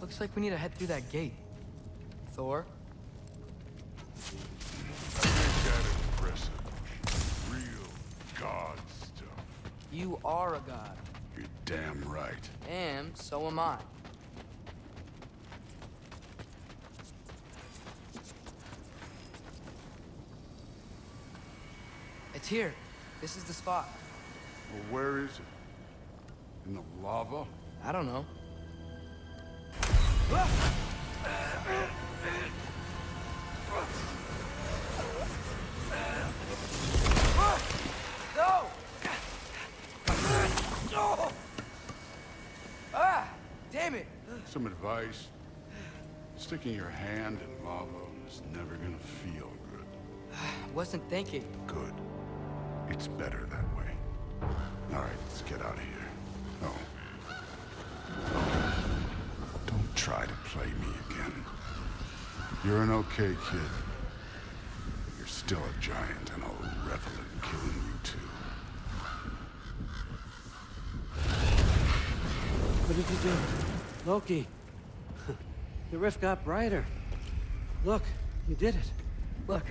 Looks like we need to head through that gate. Thor? Ain't that impressive? Real god stuff. You are a god. You're damn right. And so am I. It's here. This is the spot. Well, where is it? In the lava? I don't know. No! Ah! Damn it! Some advice. Sticking your hand in lava is never gonna feel good. Wasn't thinking. Good. It's better that way. All right, let's get out of here. No. Don't try to play me again. You're an okay kid. But you're still a giant, and I'll revel in killing you too. What did you do? Loki. The rift got brighter. Look, you did it. Look,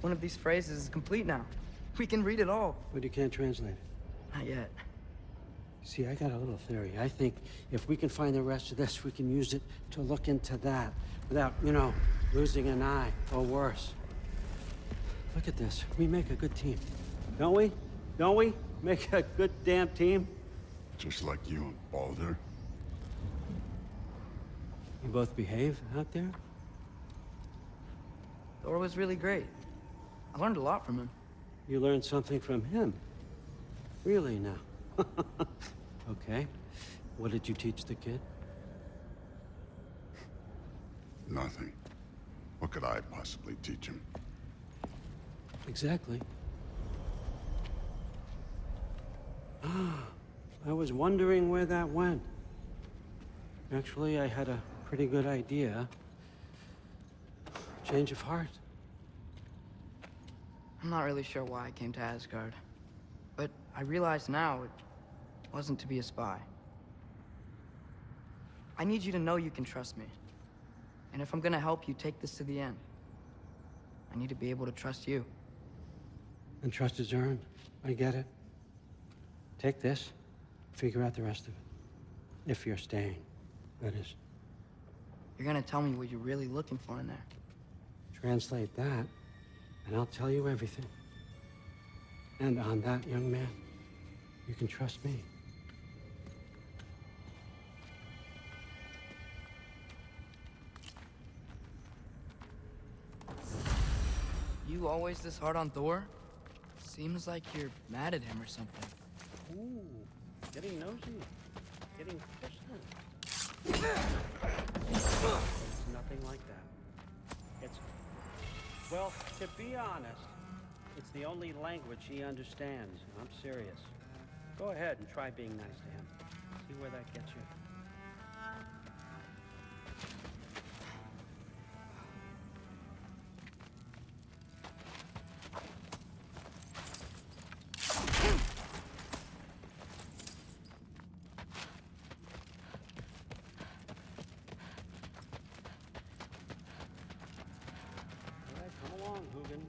one of these phrases is complete now. We can read it all. But you can't translate it. Not yet. See, I got a little theory. I think if we can find the rest of this, we can use it to look into that without, you know, losing an eye or worse. Look at this. We make a good team. Don't we? Don't we? Make a good damn team? Just like you and Baldur. You both behave out there? Thor was really great. I learned a lot from him. You learned something from him? Really now? Okay. What did you teach the kid? Nothing. What could I possibly teach him? Exactly. I was wondering where that went. Actually, I had a pretty good idea. Change of heart. I'm not really sure why I came to Asgard. But I realize now it wasn't to be a spy. I need you to know you can trust me. And if I'm gonna help you take this to the end, I need to be able to trust you. And trust is earned. I get it. Take this, figure out the rest of it. If you're staying, that is. You're gonna tell me what you're really looking for in there. Translate that, and I'll tell you everything. And on that, young man, you can trust me. You always this hard on Thor? Seems like you're mad at him or something. Ooh, getting nosy, getting personal. It's nothing like that. It's, well, to be honest, it's the only language he understands. I'm serious. Go ahead and try being nice to him. See where that gets you. All right, come along, Hugin.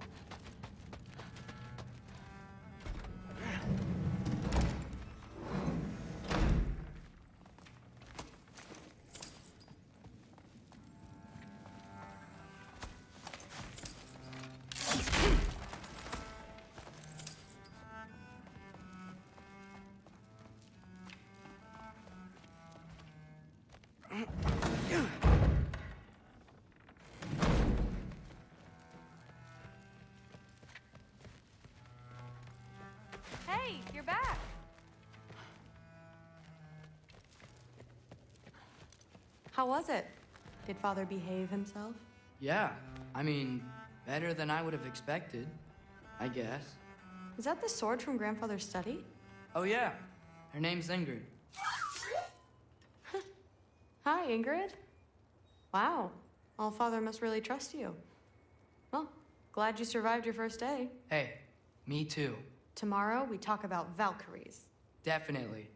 Hey, you're back. How was it? Did Father behave himself? Yeah, I mean, better than I would have expected, I guess. Is that the sword from Grandfather's study? Oh yeah, her name's Ingrid. Hi, Ingrid. Wow, Allfather must really trust you. Well, glad you survived your first day. Hey, me too. Tomorrow, we talk about Valkyries. Definitely.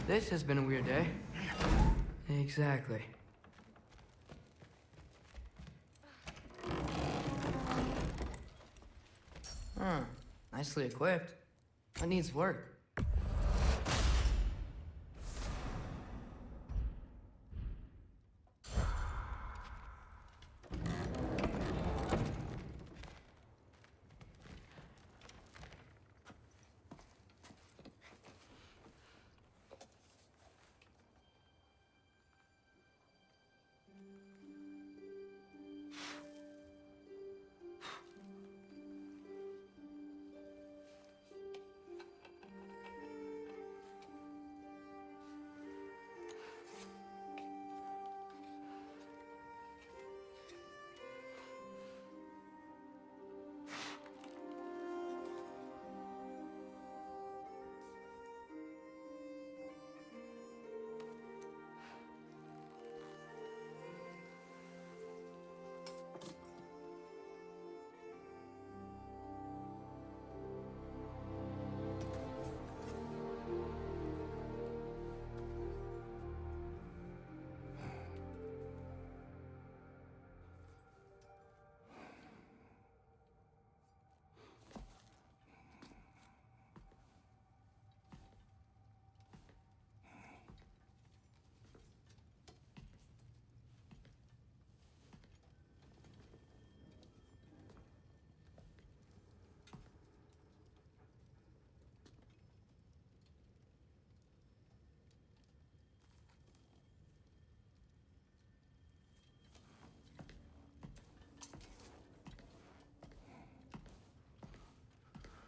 This has been a weird day. Exactly. Nicely equipped. That needs work.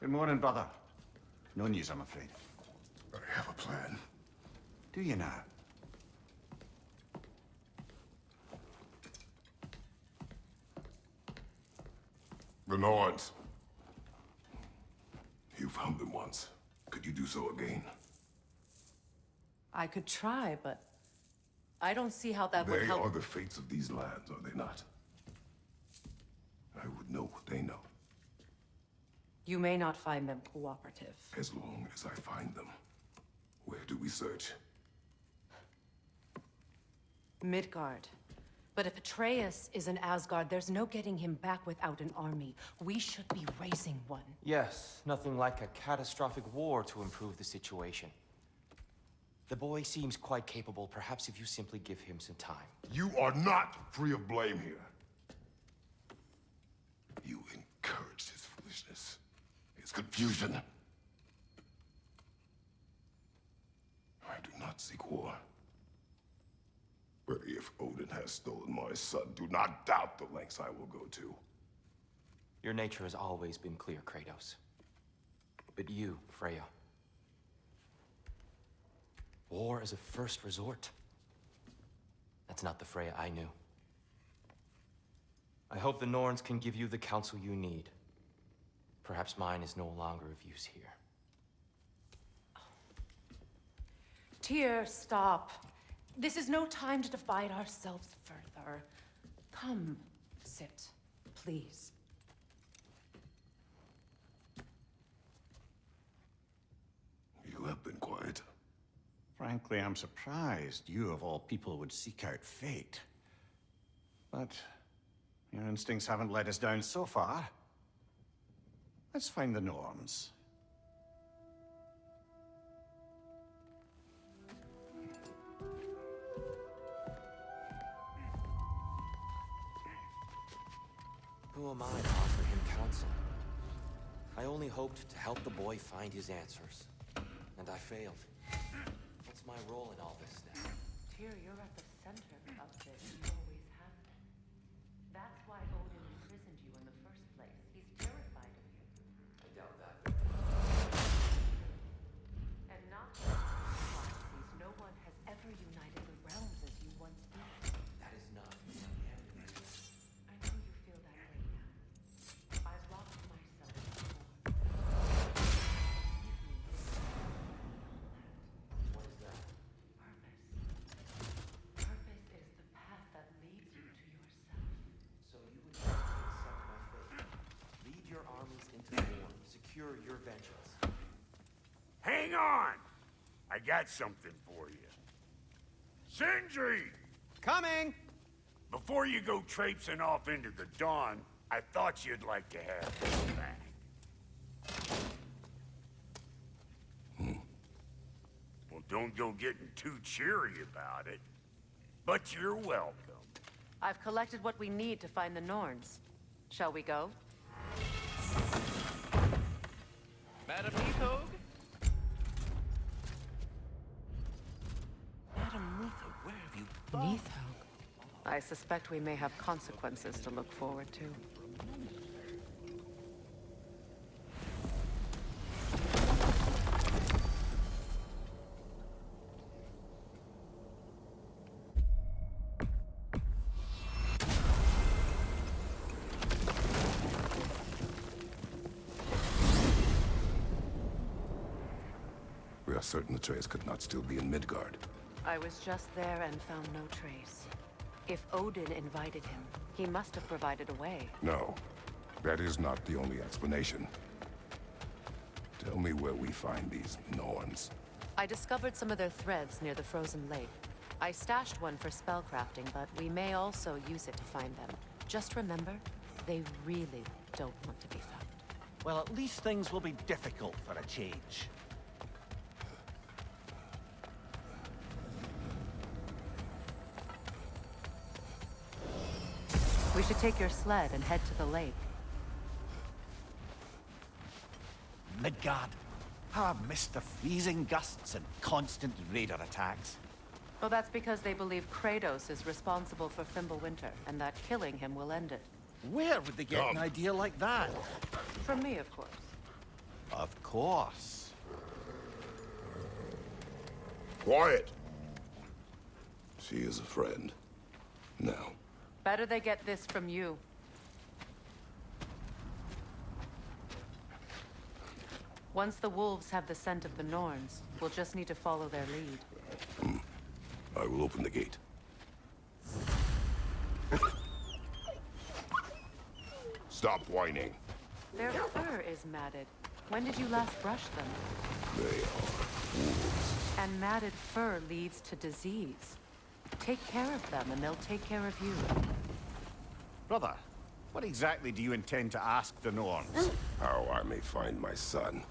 Good morning, brother. No news, I'm afraid. I have a plan. Do you now? The Norns. You found them once. Could you do so again? I could try, but I don't see how that would They help. are the fates of these lands, are they not? I would know what they know, You may not find them cooperative. as long as I find them. Where do we search? Midgard. But if Atreus is in Asgard, there's no getting him back without an army. We should be raising one. Yes, nothing like a catastrophic war to improve the situation. The boy seems quite capable. Perhaps if you simply give him some time. You are not free of blame here. You encouraged his foolishness, his confusion. I do not seek war. But if Odin has stolen my son, do not doubt the lengths I will go to. Your nature has always been clear, Kratos. But you, Freya. War as a first resort. That's not the Freya I knew. I hope the Norns can give you the counsel you need. Perhaps mine is no longer of use here. Tyr, stop. This is no time to divide ourselves further. Come, sit, please. You have been quiet. Frankly, I'm surprised you, of all people, would seek out fate. But your instincts haven't let us down so far. Let's find the Norns. Who am I to offer him counsel? I only hoped to help the boy find his answers. And I failed. What's my role in all this now? Tyr, you're at the center of this. You always have been. That's why Odin imprisoned you in the first place. He's terrified of you. I doubt that. And not just prophecies, no one has ever united the realms as you once did. That is not who I am. I know you feel that way now. I've lost myself before. What is that? Purpose. Purpose is the path that leads you to yourself. So you would like to accept my fate. Lead your armies into war. Secure your vengeance. Hang on! I I got something for you. Sindri! Coming! Before you go traipsing off into the dawn, I thought you'd like to have this back. Well, don't go getting too cheery about it. But you're welcome. I've collected what we need to find the Norns. Shall we go? Madam Neathog? Madam Neathog, where have you gone? Neathog. I suspect we may have consequences to look forward to. We are certain Atreus could not still be in Midgard. I was just there and found no trace. If Odin invited him, he must have provided a way. No, that is not the only explanation. Tell me where we find these Norns. I discovered some of their threads near the frozen lake. I stashed one for spellcrafting, but we may also use it to find them. Just remember, they really don't want to be found. Well, at least things will be difficult for a change. We should take your sled and head to the lake. Midgard. How I missed the freezing gusts and constant raider attacks. Well, that's because they believe Kratos is responsible for Fimbulwinter, and that killing him will end it. Where would they get an idea like that? From me, of course. Of course. Quiet! She is a friend. Now. Better they get this from you. Once the wolves have the scent of the Norns, we'll just need to follow their lead. I will open the gate. Stop whining. Their fur is matted. When did you last brush them? They are wolves. And matted fur leads to disease. Take care of them, and they'll take care of you. Brother, what exactly do you intend to ask the Norns? How I may find my son.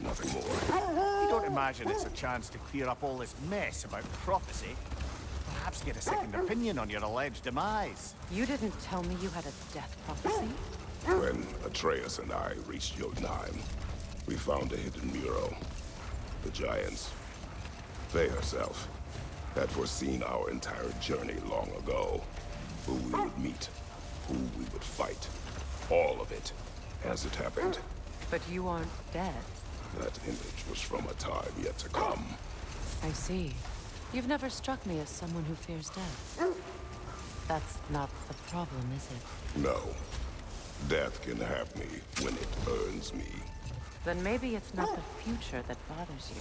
Nothing more. You don't imagine it's a chance to clear up all this mess about prophecy? Perhaps get a second opinion on your alleged demise. You didn't tell me you had a death prophecy? When Atreus and I reached Jotunheim, we found a hidden mural. The Giants, they herself, had foreseen our entire journey long ago. Who we would meet, who we would fight. All of it, as it happened. But you aren't dead. That image was from a time yet to come. I see. You've never struck me as someone who fears death. That's not the problem, is it? No. Death can have me when it earns me. Then maybe it's not the future that bothers you.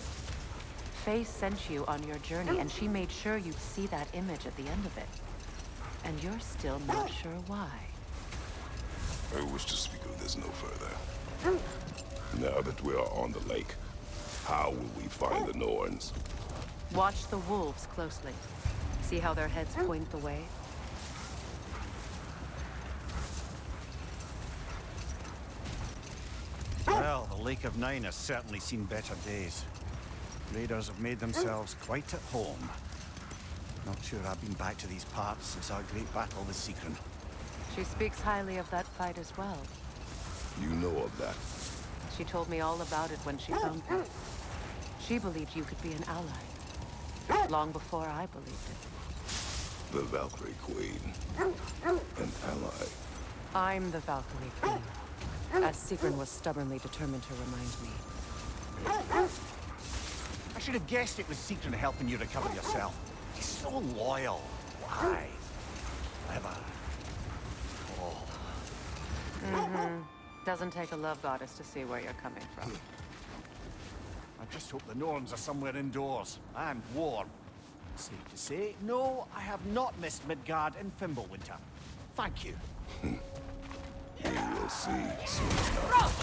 Faye sent you on your journey, and she made sure you'd see that image at the end of it. And you're still not sure why. I wish to speak of this no further. Now that we are on the lake, how will we find the Norns? Watch the wolves closely. See how their heads point the way? Well, the Lake of Nine has certainly seen better days. Raiders have made themselves quite at home. Not sure I've been back to these parts since our great battle with Sigrun. She speaks highly of that fight as well. You know of that. She told me all about it when she found me. She believed you could be an ally. Long before I believed it. The Valkyrie Queen. An ally. I'm the Valkyrie Queen. As Sigrun was stubbornly determined to remind me. I should have guessed it was Sigrun helping you recover yourself. She's so loyal. Why? Clever. Oh. Doesn't take a love goddess to see where you're coming from. I just hope the Norns are somewhere indoors and warm. Safe to say, no, I have not missed Midgard in Fimbulwinter. Thank you. We will see soon enough.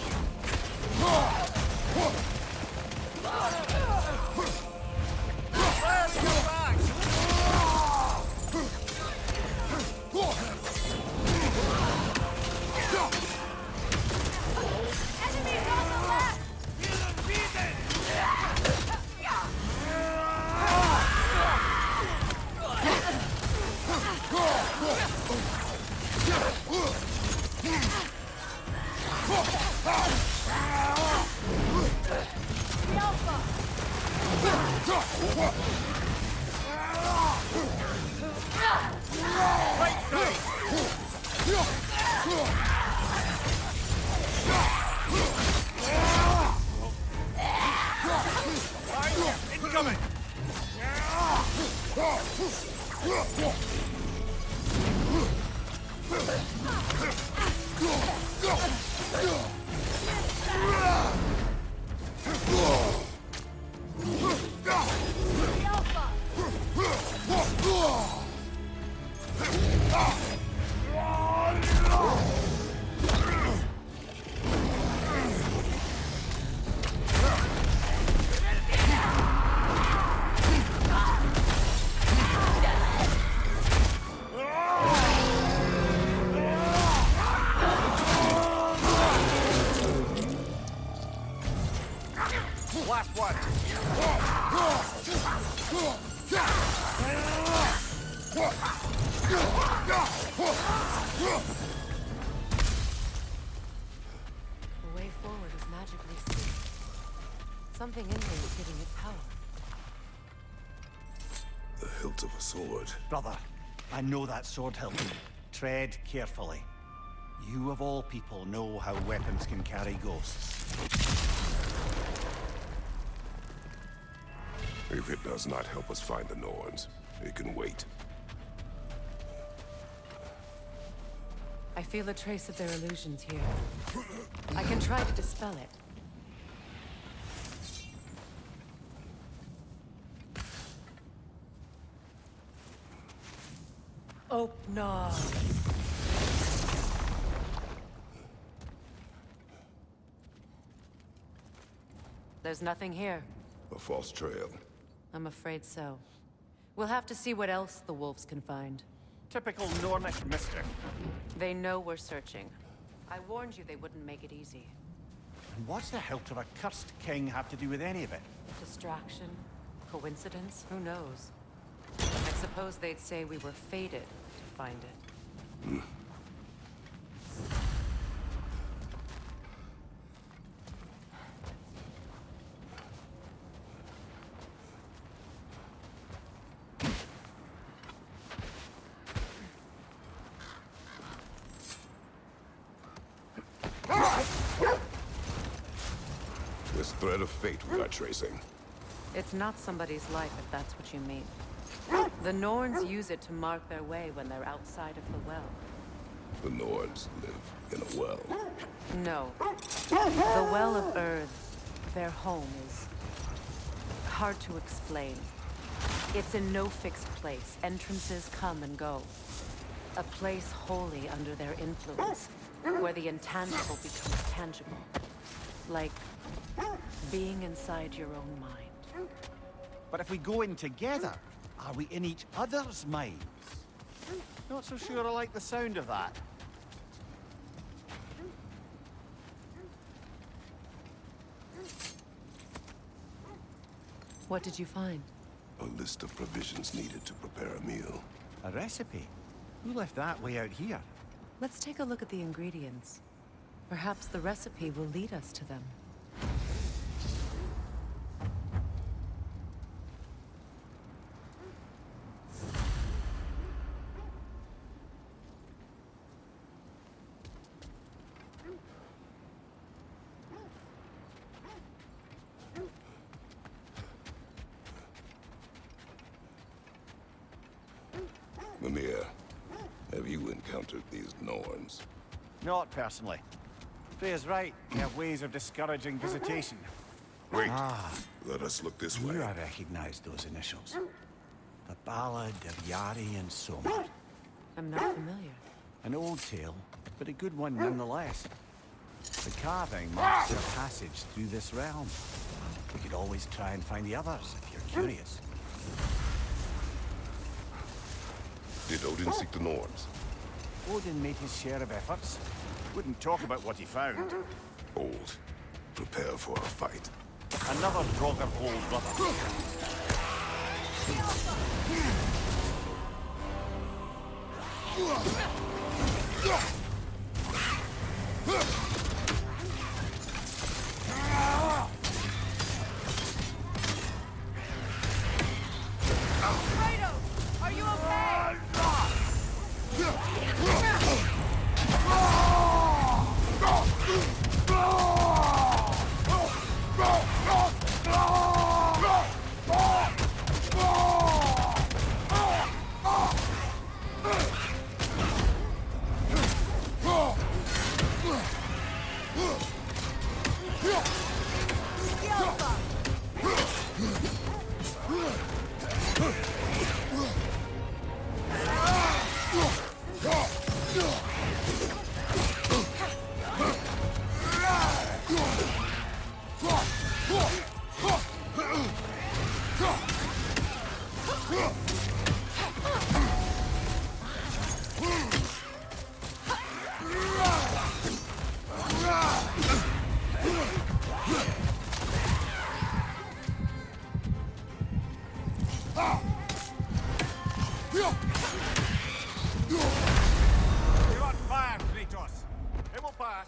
The way forward is magically sealed. Something in here is giving it power. The hilt of a sword. Brother, I know that sword hilt. Tread carefully. You of all people know how weapons can carry ghosts. If it does not help us find the Norns, it can wait. I feel a trace of their illusions here. I can try to dispel it. Oh, no. There's nothing here. A false trail. I'm afraid so. We'll have to see what else the wolves can find. Typical Nornish mischief. They know we're searching. I warned you they wouldn't make it easy. And what's the hilt of a cursed king have to do with any of it? Distraction? Coincidence? Who knows? I suppose they'd say we were fated to find it. This thread of fate we are tracing. It's not somebody's life, if that's what you mean. The Norns use it to mark their way when they're outside of the well. The Norns live in a well. No. The Well of Earth, their home, is hard to explain. It's in no fixed place. Entrances come and go. A place wholly under their influence, where the intangible becomes tangible. Like being inside your own mind. But if we go in together, are we in each other's minds? Not so sure I like the sound of that. What did you find? A list of provisions needed to prepare a meal. A recipe? Who left that way out here? Let's take a look at the ingredients. Perhaps the recipe will lead us to them. Mimir, have you encountered these Norns? Not personally. Freya's right. We have ways of discouraging visitation. Wait. Let us look this way. Here I recognize those initials. The Ballad of Yari and Soma. I'm not familiar. An old tale, but a good one nonetheless. The carving marks their passage through this realm. We could always try and find the others if you're curious. Did Odin seek the norms? Odin made his share of efforts. Wouldn't talk about what he found. Old. Prepare for a fight. Another Draugr old brother. Kratos, are you okay? You're on fire, Kratos. It will pass.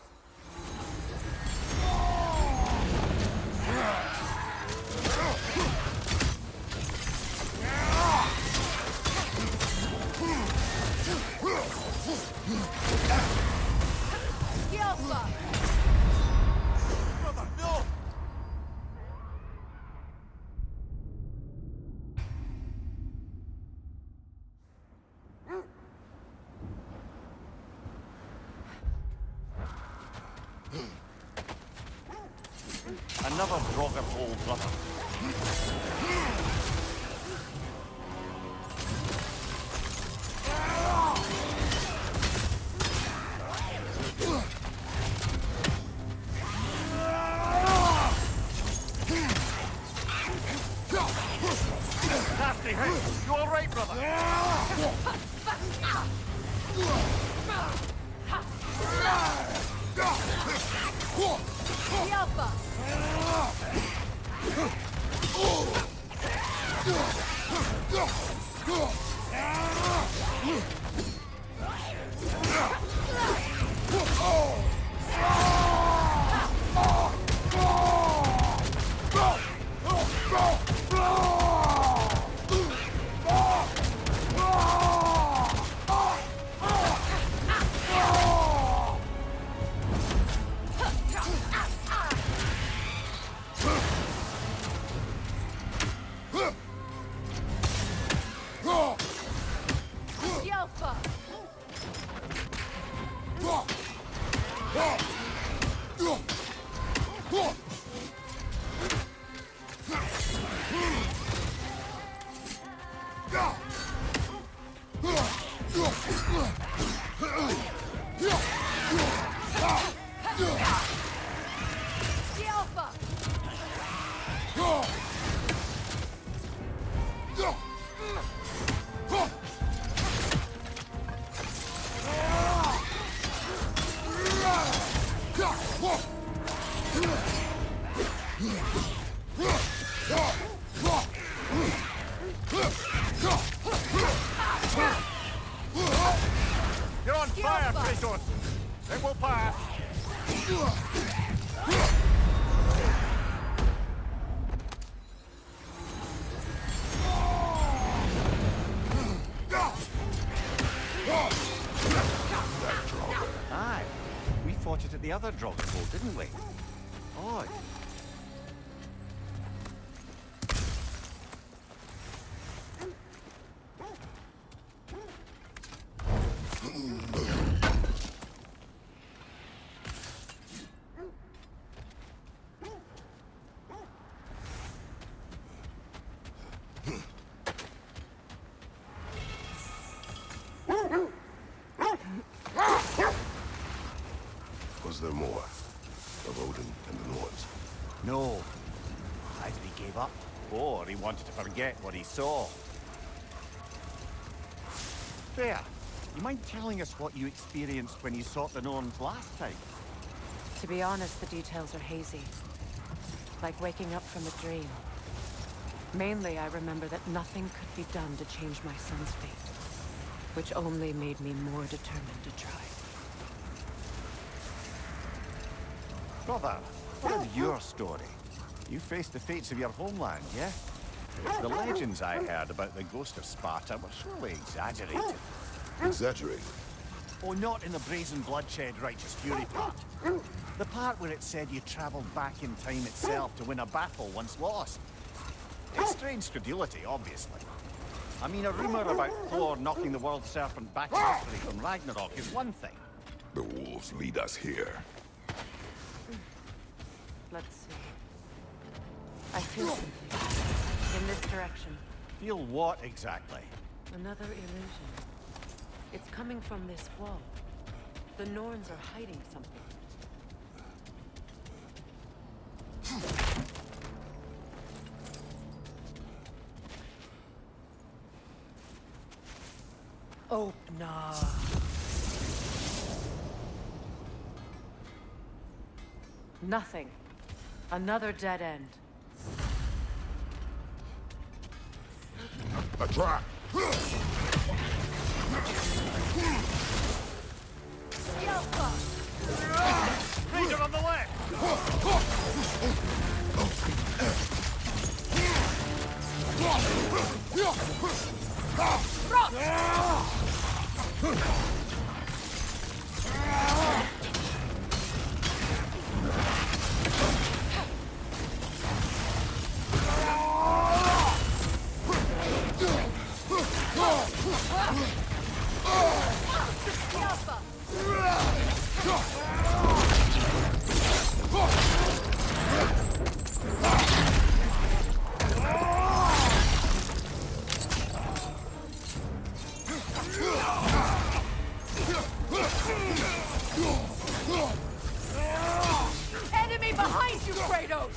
Brother, no! Another Draugr old brother. Nasty hit! You all right, brother? You're on fire, Kratos! It will pass! Aye. We fought it at the other Draugr Pool, didn't we? Odd. Was there more of Odin and the Norns? No. Either he gave up, or he wanted to forget what he saw. there. You mind telling us what you experienced when you sought the Norns last time? To be honest, the details are hazy. Like waking up from a dream. Mainly, I remember that nothing could be done to change my son's fate, which only made me more determined to try. Brother, what of your story? You faced the fates of your homeland, yeah? The legends I heard about the ghost of Sparta were surely exaggerated. Exaggerated? Oh, not in the brazen bloodshed righteous fury part. The part where it said you traveled back in time itself to win a battle once lost. It's strange credulity, obviously. I mean, a rumor about Thor knocking the world serpent back in history from Ragnarok is one thing. The wolves lead us here. Let's see. I feel something. In this direction. Feel what exactly? Another illusion. It's coming from this wall. The Norns are hiding something. Oh, no. Nothing. Another dead end. A trap! Raider on the left! Enemy behind you, Kratos!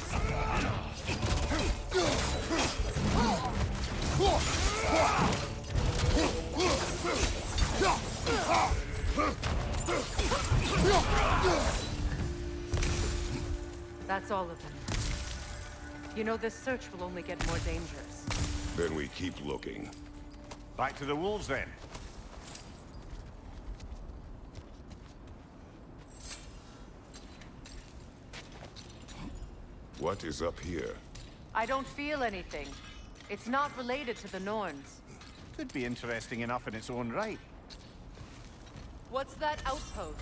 That's all of them. You know, this search will only get more dangerous. Then we keep looking. Back to the wolves, then. What is up here? I don't feel anything. It's not related to the Norns. Could be interesting enough in its own right. What's that outpost?